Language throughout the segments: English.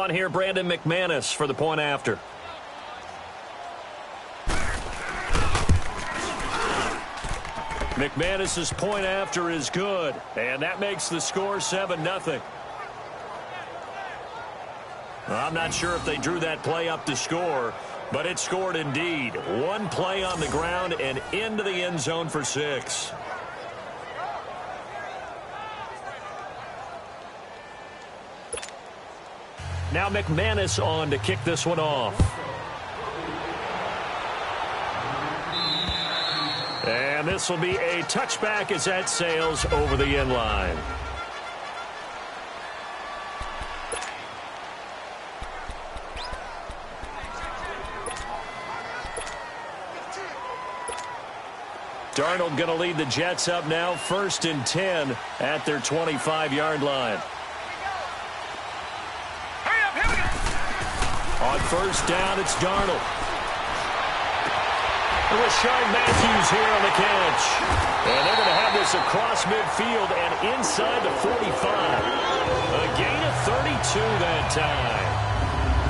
On here, Brandon McManus for the point after. McManus's point after is good, and that makes the score 7-0. I'm not sure if they drew that play up to score, but it scored indeed. One play on the ground and into the end zone for 6. Now McManus on to kick this one off. And this will be a touchback as that sails over the end line. Darnold going to lead the Jets up now, 1st and 10 at their 25-yard line. On 1st down, it's Darnold. And Rashard Matthews here on the catch. And they're going to have this across midfield and inside the 45. A gain of 32 that time.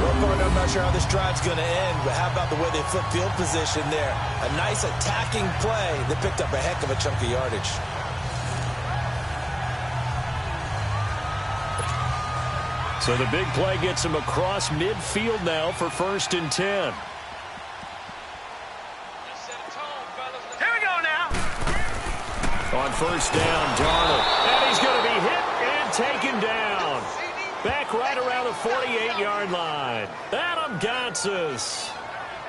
Well, partner, I'm not sure how this drive's going to end, but how about the way they flip field position there? A nice attacking play that picked up a heck of a chunk of yardage. So the big play gets him across midfield now for 1st and 10. Here we go now. On 1st down, Darnold. And he's going to be hit and taken down. Back right around the 48-yard line. Adam Gotsis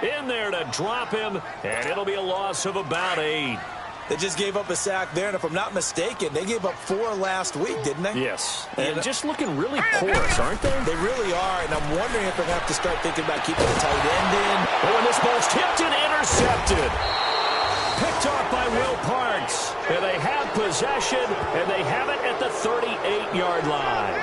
in there to drop him, and it'll be a loss of about 8. They just gave up a sack there, and if I'm not mistaken, they gave up 4 last week, didn't they? Yes, and just looking really porous, aren't they? They really are, and I'm wondering if they're going to have to start thinking about keeping the tight end in. Oh, and this ball's tipped and intercepted. Picked off by Will Parks, and they have possession, and they have it at the 38-yard line.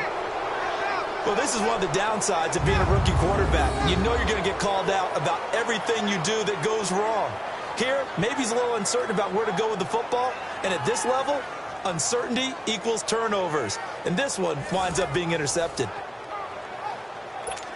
Well, this is one of the downsides of being a rookie quarterback. You know you're going to get called out about everything you do that goes wrong. Here, maybe he's a little uncertain about where to go with the football, and at this level, uncertainty equals turnovers. And this one winds up being intercepted.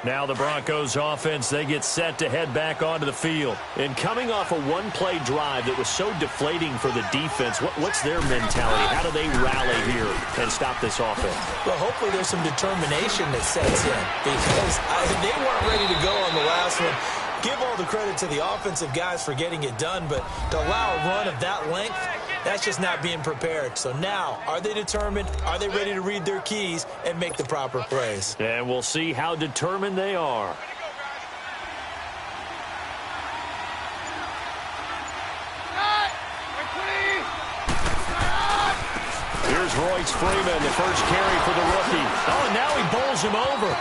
Now the Broncos offense, they get set to head back onto the field. And coming off a one-play drive that was so deflating for the defense, what's their mentality? How do they rally here and stop this offense? Well, hopefully there's some determination that sets in, because they weren't ready to go on the last one. Give all the credit to the offensive guys for getting it done, but to allow a run of that length, that's just not being prepared. So now, are they determined? Are they ready to read their keys and make the proper plays? And we'll see how determined they are. Here's Royce Freeman, the first carry for the rookie. Oh, and now he bowls him over.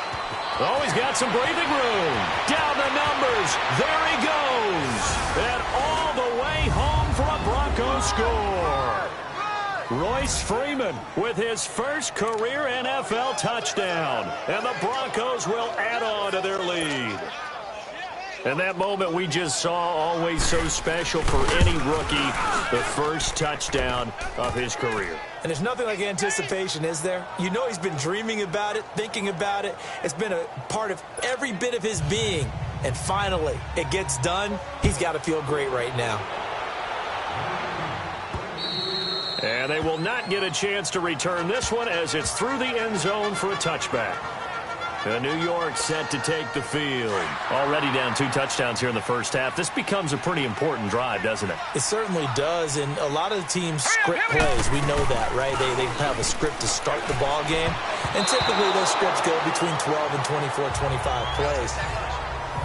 Oh, he's got some breathing room. Down the numbers. There he goes. And all the way home for a Broncos score. Royce Freeman with his first career NFL touchdown. And the Broncos will add on to their lead. And that moment we just saw, always so special for any rookie, the first touchdown of his career. And there's nothing like anticipation, is there? You know he's been dreaming about it, thinking about it. It's been a part of every bit of his being. And finally, it gets done. He's got to feel great right now. And they will not get a chance to return this one as it's through the end zone for a touchback. New York set to take the field. Already down 2 touchdowns here in the first half. This becomes a pretty important drive, doesn't it? It certainly does, and a lot of the teams script plays. We know that, right? They have a script to start the ball game, and typically those scripts go between 12 and 24, 25 plays.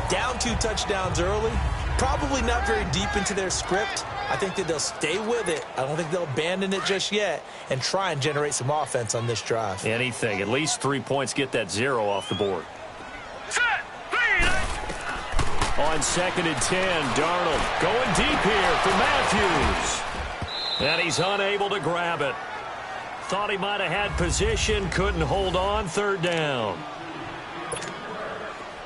Down 2 touchdowns early, probably not very deep into their script. I think that they'll stay with it. I don't think they'll abandon it just yet and try and generate some offense on this drive. Anything. At least 3 points, get that 0 off the board. On 2nd and 10, Darnold going deep here for Matthews. And he's unable to grab it. Thought he might have had position, couldn't hold on, 3rd down.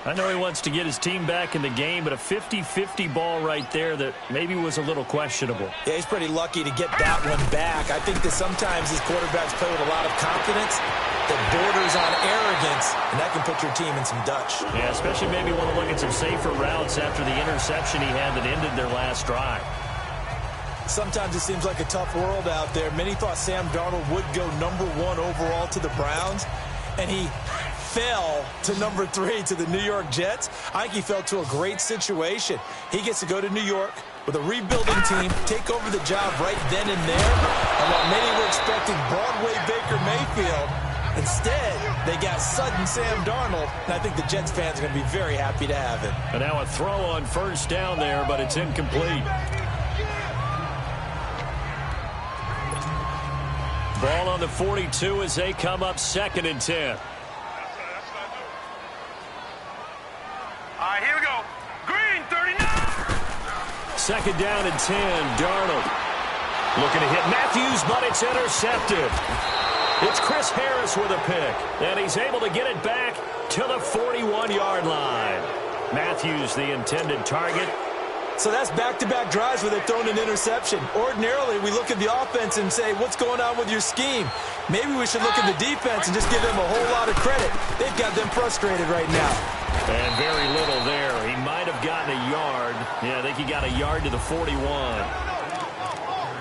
I know he wants to get his team back in the game, but a 50-50 ball right there that maybe was a little questionable. Yeah, he's pretty lucky to get that one back. I think that sometimes these quarterbacks play with a lot of confidence. that borders on arrogance, and that can put your team in some Dutch. Yeah, especially maybe want to look at some safer routes after the interception he had that ended their last drive. Sometimes it seems like a tough world out there. Many thought Sam Darnold would go #1 overall to the Browns, and he fell to #3 to the New York Jets. I think he fell to a great situation. He gets to go to New York with a rebuilding team, take over the job right then and there. And while many were expecting Broadway Baker Mayfield, instead, they got sudden Sam Darnold, and I think the Jets fans are going to be very happy to have him. And now a throw on first down there, but it's incomplete. Ball on the 42 as they come up 2nd and 10. All right, here we go. Green, 39. 2nd down and 10. Darnold looking to hit Matthews, but it's intercepted. It's Chris Harris with a pick, and he's able to get it back to the 41-yard line. Matthews, the intended target. So that's back-to-back drives where they've thrown an interception. Ordinarily, we look at the offense and say, what's going on with your scheme? Maybe we should look at the defense and just give them a whole lot of credit. They've got them frustrated right now. And very little there. He might have gotten a yard. Yeah, I think he got a yard to the 41.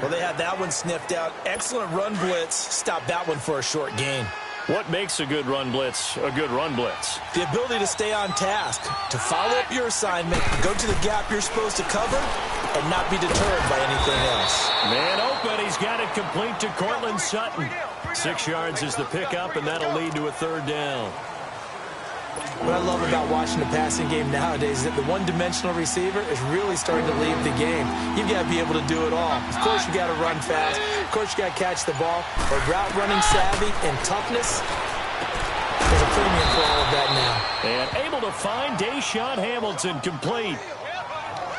Well, they had that one sniffed out. Excellent run blitz. Stop that one for a short gain. What makes a good run blitz a good run blitz? The ability to stay on task, to follow up your assignment, go to the gap you're supposed to cover, and not be deterred by anything else. Man open. He's got it complete to Cortland Sutton. 6 yards is the pickup, and that'll lead to a 3rd down. What I love about watching the passing game nowadays is that the one-dimensional receiver is really starting to leave the game. You've got to be able to do it all. Of course, you got to run fast. Of course, you got to catch the ball. But route running savvy and toughness, there's a premium for all of that now. And able to find Deshaun Hamilton complete.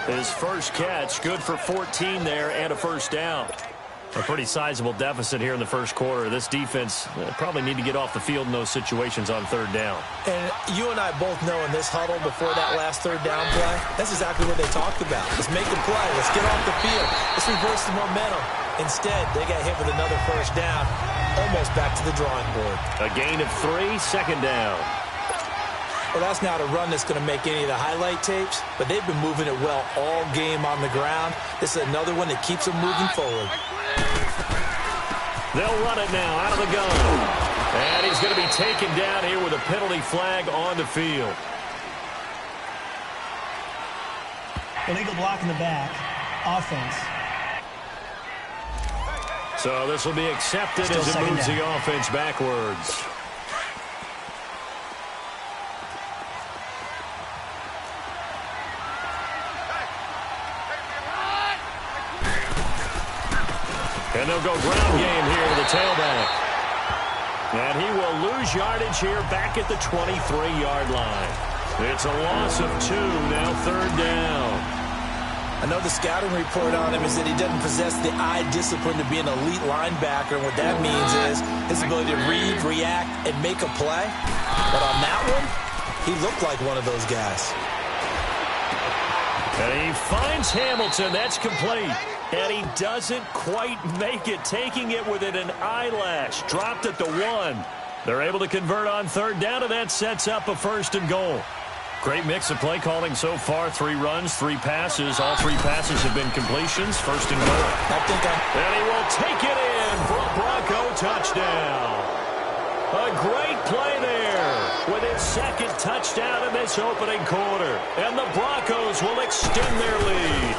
His first catch, good for 14 there and a 1st down. A pretty sizable deficit here in the 1st quarter. This defense probably need to get off the field in those situations on 3rd down. And you and I both know in this huddle before that last 3rd down play, that's exactly what they talked about. Let's make a play. Let's get off the field. Let's reverse the momentum. Instead, they got hit with another 1st down, almost back to the drawing board. A gain of 3, 2nd down. Well, that's not a run that's going to make any of the highlight tapes, but they've been moving it well all game on the ground. This is another one that keeps them moving forward. They'll run it now out of the gun. And he's going to be taken down here with a penalty flag on the field. Illegal block in the back. Offense. So this will be accepted as it moves the offense backwards. And they'll go ground game here with the tailback. And he will lose yardage here back at the 23-yard line. It's a loss of 2, now 3rd down. I know the scouting report on him is that he doesn't possess the eye discipline to be an elite linebacker. And what that means is his ability to read, react, and make a play. But on that one, he looked like one of those guys. And he finds Hamilton. That's complete. And he doesn't quite make it, taking it within an eyelash. Dropped at the 1. They're able to convert on 3rd down, and that sets up a 1st and goal. Great mix of play calling so far. 3 runs, 3 passes. All 3 passes have been completions. 1st and goal. And he will take it in for a Bronco touchdown. A great play there with his 2nd touchdown in this opening quarter. And the Broncos will extend their lead.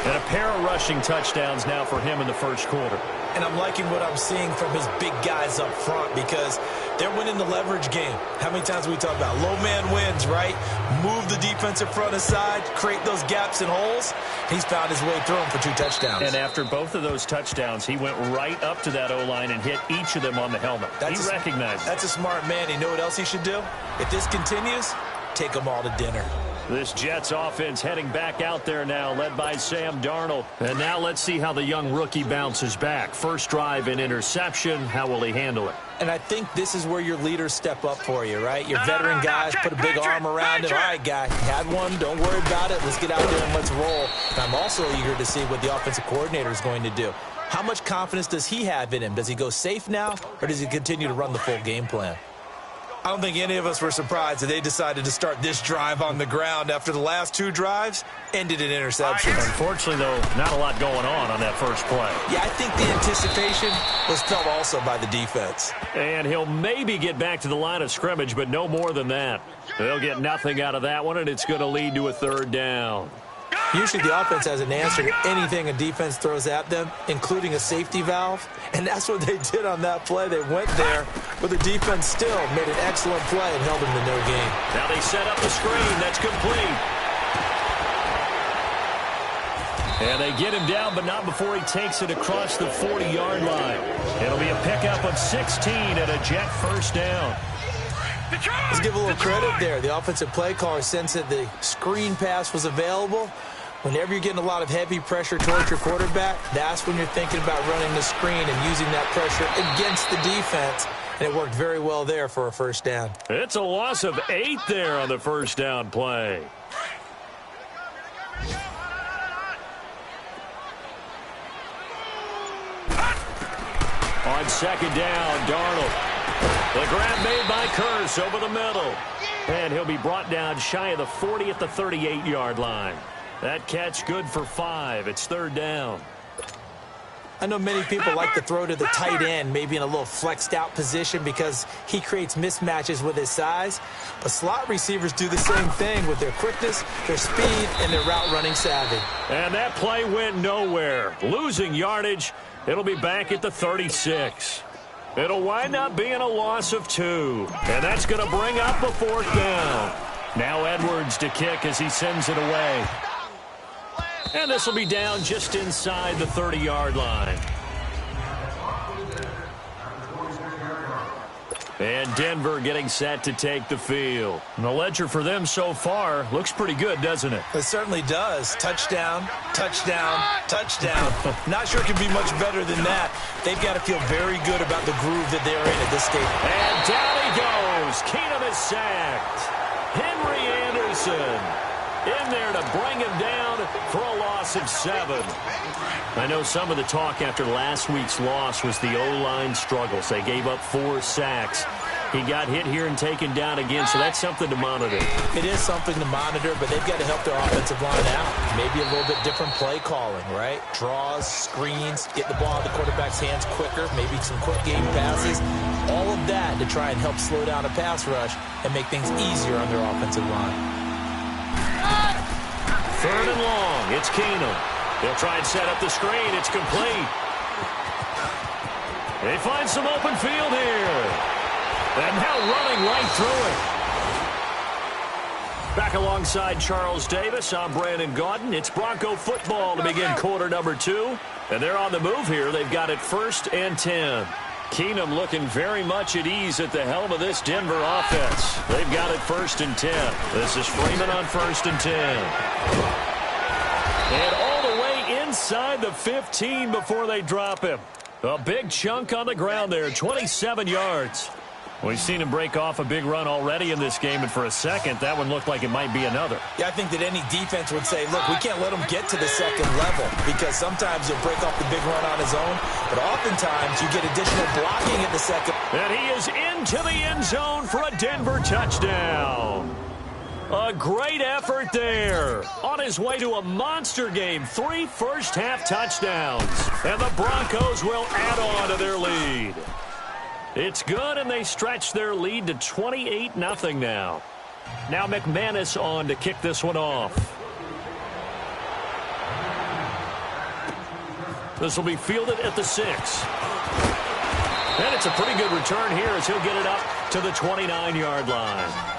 And a pair of rushing touchdowns now for him in the 1st quarter. And I'm liking what I'm seeing from his big guys up front because they're winning the leverage game. How many times we talk about low man wins, right? Move the defensive front aside, create those gaps and holes. He's found his way through them for 2 touchdowns. And after both of those touchdowns, he went right up to that O-line and hit each of them on the helmet. He recognized it. That's a smart man. You know what else he should do? If this continues, take them all to dinner. This Jets offense heading back out there now, led by Sam Darnold. And now let's see how the young rookie bounces back. First drive and interception. How will he handle it? And I think this is where your leaders step up for you, right? Your veteran guys put a big arm around him. All right, guy, had one. Don't worry about it. Let's get out there and let's roll. And I'm also eager to see what the offensive coordinator is going to do. How much confidence does he have in him? Does he go safe now, or does he continue to run the full game plan? I don't think any of us were surprised that they decided to start this drive on the ground after the last 2 drives ended in interceptions. Unfortunately, though, not a lot going on that first play. Yeah, I think the anticipation was felt also by the defense. And he'll maybe get back to the line of scrimmage, but no more than that. They'll get nothing out of that one, and it's going to lead to a 3rd down. Usually the offense has an answer to anything a defense throws at them, including a safety valve. And that's what they did on that play. They went there, but the defense still made an excellent play and held them to no gain. Now they set up the screen. That's complete. And they get him down, but not before he takes it across the 40-yard line. It'll be a pickup of 16 and a Jet first down. Let's give a little credit there. The offensive play caller sensed that the screen pass was available. Whenever you're getting a lot of heavy pressure towards your quarterback, that's when you're thinking about running the screen and using that pressure against the defense. And it worked very well there for a first down. It's a loss of 8 there on the first down play. On 2nd down, Darnold. The grab made by Curse over the middle. And he'll be brought down shy of the 40 at the 38-yard line. That catch good for 5. It's 3rd down. I know many people like to throw to the tight end, maybe in a little flexed out position because he creates mismatches with his size. But slot receivers do the same thing with their quickness, their speed, and their route running savvy. And that play went nowhere. Losing yardage. It'll be back at the 36. It'll wind up being a loss of 2. And that's going to bring up a 4th down. Now Edwards to kick as he sends it away. And this will be down just inside the 30-yard line. And Denver getting set to take the field. And the ledger for them so far looks pretty good, doesn't it? It certainly does. Touchdown, touchdown, touchdown. Not sure it can be much better than that. They've got to feel very good about the groove that they're in at this stage. And down he goes. Keenum is sacked. Henry Anderson in there to bring him down for a loss of 7. I know some of the talk after last week's loss was the O-line struggles. They gave up 4 sacks. He got hit here and taken down again, so that's something to monitor. It is something to monitor, but they've got to help their offensive line out. Maybe a little bit different play calling, right? Draws, screens, get the ball in the quarterback's hands quicker, maybe some quick game passes. All of that to try and help slow down a pass rush and make things easier on their offensive line. 3rd and long. It's Keenum. They'll try and set up the screen. It's complete. They find some open field here. And now running right through it. Back alongside Charles Davis, I'm Brandon Gaudin. It's Bronco football to begin quarter number 2. And they're on the move here. They've got it 1st and 10. Keenum looking very much at ease at the helm of this Denver offense. They've got it 1st and 10. This is Freeman on 1st and 10. And all the way inside the 15 before they drop him. A big chunk on the ground there, 27 yards. We've seen him break off a big run already in this game, and for a second, that one looked like it might be another. Yeah, I think that any defense would say, look, we can't let him get to the 2nd level because sometimes he'll break off the big run on his own, but oftentimes you get additional blocking at the 2nd. And he is into the end zone for a Denver touchdown. A great effort there. On his way to a monster game, 3 first-half touchdowns. And the Broncos will add on to their lead. It's good, and they stretch their lead to 28-0 now. Now McManus on to kick this one off. This will be fielded at the 6. And it's a pretty good return here as he'll get it up to the 29-yard line.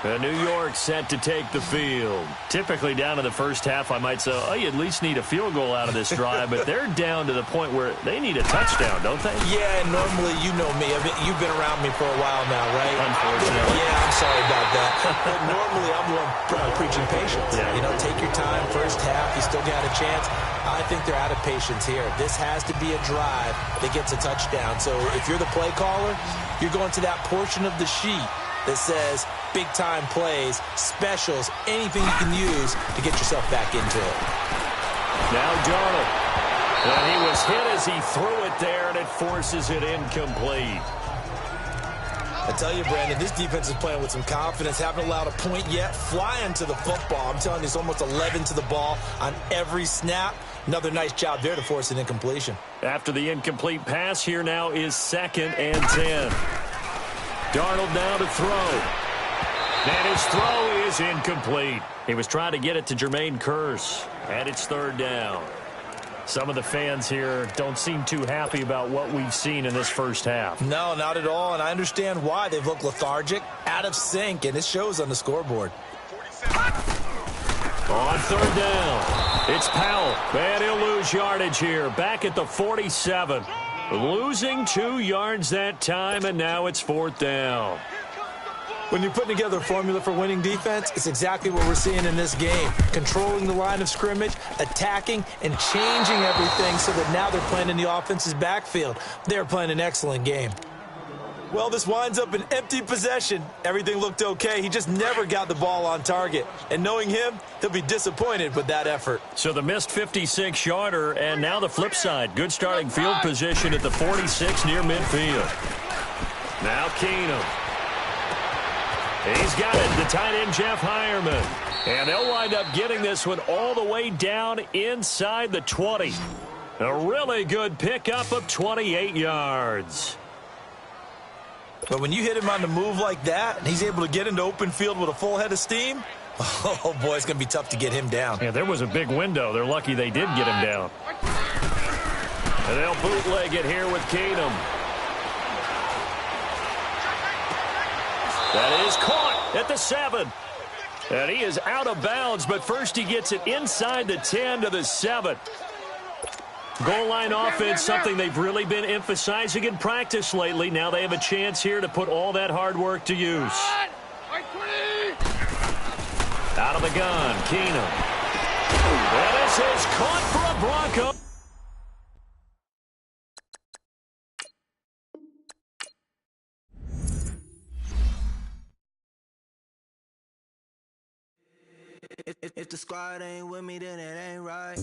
New York set to take the field. Typically down to the first half, I might say, oh, you at least need a field goal out of this drive, but they're down to the point where they need a touchdown, don't they? Yeah, and normally, you know me. You've been around me for a while now, right? Unfortunately. Yeah, I'm sorry about that. But normally, I'm the one preaching patience. Yeah. You know, take your time. First half, you still got a chance. I think they're out of patience here. This has to be a drive that gets a touchdown. So if you're the play caller, you're going to that portion of the sheet that says big-time plays, specials, anything you can use to get yourself back into it. Now Darnold. And he was hit as he threw it there, and it forces it incomplete. I tell you, Brandon, this defense is playing with some confidence. Haven't allowed a point yet. Flying to the football. I'm telling you, it's almost 11 to the ball on every snap. Another nice job there to force an incompletion. After the incomplete pass, here now is 2nd and 10. Darnold now to throw. And his throw is incomplete. He was trying to get it to Jermaine Kearse. And it's 3rd down. Some of the fans here don't seem too happy about what we've seen in this first half. No, not at all, and I understand why. They've looked lethargic, out of sync, and it shows on the scoreboard. On 3rd down, it's Powell, and he'll lose yardage here. Back at the 47. Losing 2 yards that time, and now it's 4th down. When you're putting together a formula for winning defense, it's exactly what we're seeing in this game. Controlling the line of scrimmage, attacking, and changing everything so that now they're playing in the offense's backfield. They're playing an excellent game. Well, this winds up an empty possession. Everything looked okay. He just never got the ball on target. And knowing him, he'll be disappointed with that effort. So the missed 56-yarder, and now the flip side. Good starting field position at the 46 near midfield. Now Keenum. He's got it, the tight end, Jeff Hireman. And they'll wind up getting this one all the way down inside the 20. A really good pickup of 28 yards. But when you hit him on the move like that, and he's able to get into open field with a full head of steam, oh, boy, it's going to be tough to get him down. Yeah, there was a big window. They're lucky they did get him down. And they'll bootleg it here with Keenum. That is caught at the 7. And he is out of bounds, but first he gets it inside the 10 to the 7. Goal line offense, something they've really been emphasizing in practice lately. Now they have a chance here to put all that hard work to use. Out of the gun, Keenum. And this is caught for a Bronco. If the squad ain't with me, then it ain't right.